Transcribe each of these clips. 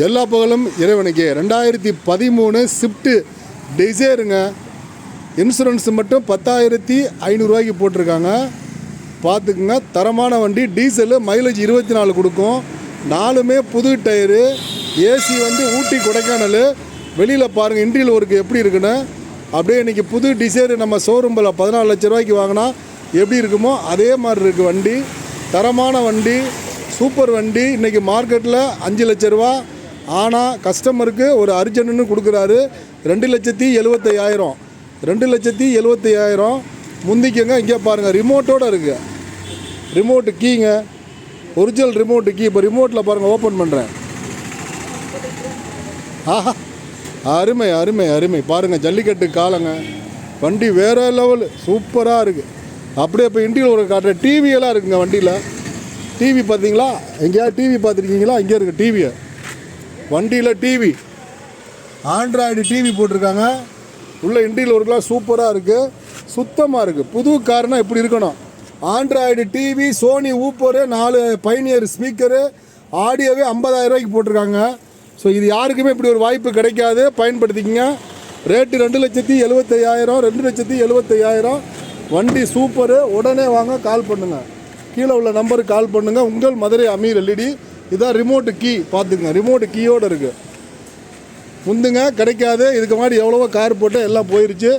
எல்லா புகழும் இறைவனுக்கு. 2013 ஸ்விஃப்ட் டிசைருங்க. இன்சூரன்ஸ் மட்டும் 10,500 போட்டிருக்காங்க. பார்த்துக்குங்க, தரமான வண்டி. டீசலு மைலேஜ் 24 கொடுக்கும். 4மே புது டயரு. ஏசி வந்து ஊட்டி கொடைக்கானல். வெளியில் பாருங்கள் இன்டீரியல் ஒர்க்கு எப்படி இருக்குன்னு. அப்படியே இன்றைக்கி புது டிசைரு நம்ம ஷோரூம்பில் 14 லட்ச ரூபாய்க்கு வாங்கினா எப்படி இருக்குமோ அதே மாதிரி இருக்குது வண்டி. தரமான வண்டி, சூப்பர் வண்டி. இன்றைக்கி மார்க்கெட்டில் 5 லட்ச ரூபா. ஆனால் கஸ்டமருக்கு ஒரு அர்ஜென்ட்னு கொடுக்குறாரு 2,75,000. 2,75,000 முந்திக்கங்க. இங்கே பாருங்கள் ரிமோட்டோடு இருக்குது. ரிமோட்டு கீங்க, ஒரிஜினல் ரிமோட்டு கீ. இப்போ ரிமோட்டில் பாருங்கள், ஓப்பன் பண்ணுறேன். ஆஹா, அருமை அருமை அருமை. பாருங்கள், ஜல்லிக்கட்டு காலங்க. வண்டி வேறு லெவல், சூப்பராக இருக்குது. அப்படியே இப்போ இன்டீரியல் ஒரு காட்டுறேன். டிவியெல்லாம் இருக்குங்க வண்டியில். டிவி பார்த்தீங்களா? எங்கேயாவது டிவி பார்த்துருக்கீங்களா? இங்கே இருக்குது டிவியை. வண்டியில் டிவி, ஆண்ட்ராய்டு டிவி போட்டிருக்காங்க. உள்ள இன்டீரியல் ஒர்க்லாம் சூப்பராக இருக்குது, சுத்தமாக இருக்குது. புது கார்னால் இப்படி இருக்கணும். Android TV, Sony woofer, 4 Pioneer speaker, ஆடியோவே 50,000 ரூபாய்க்கு போட்டிருக்காங்க. ஸோ இது யாருக்குமே இப்படி ஒரு வாய்ப்பு கிடைக்காது, பயன்படுத்திக்கங்க. ரேட்டு 2,75,000, 2,75,000. வண்டி சூப்பரு. உடனே வாங்க, கால் பண்ணுங்கள். கீழே உள்ள நம்பருக்கு கால் பண்ணுங்கள். உங்கள் மதுரை அமீர் எல்இடி. இதான் ரிமோட்டு கீ, பார்த்துக்குங்க. ரிமோட்டு கீயோடு இருக்குது. முந்துங்க, கிடைக்காது. இதுக்கு முன்னாடி எவ்வளவோ கார் போட்டு எல்லாம் போயிடுச்சு.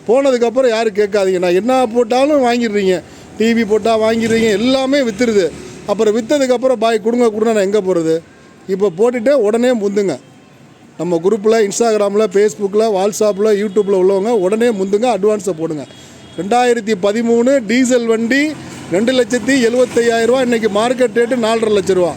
போனதுக்கப்புறம் யாரும் கேட்காதீங்க. நான் என்ன போட்டாலும் வாங்கிடுறீங்க, டிவி போட்டால் வாங்கிடுறீங்க, எல்லாமே விற்றுருது. அப்புறம் விற்றதுக்கப்புறம் பாய் கொடுங்க நான் எங்கே போகிறது? இப்போ போட்டுட்டு உடனே முந்துங்க. நம்ம குரூப்பில், இன்ஸ்டாகிராமில், ஃபேஸ்புக்கில், வாட்ஸ்அப்பில், யூடியூப்பில் உள்ளவங்க உடனே முந்துங்க, அட்வான்ஸை போடுங்க. 2013 டீசல் வண்டி 2,75,000. இன்றைக்கி மார்க்கெட் ரேட்டு 4,50,000 ரூபா.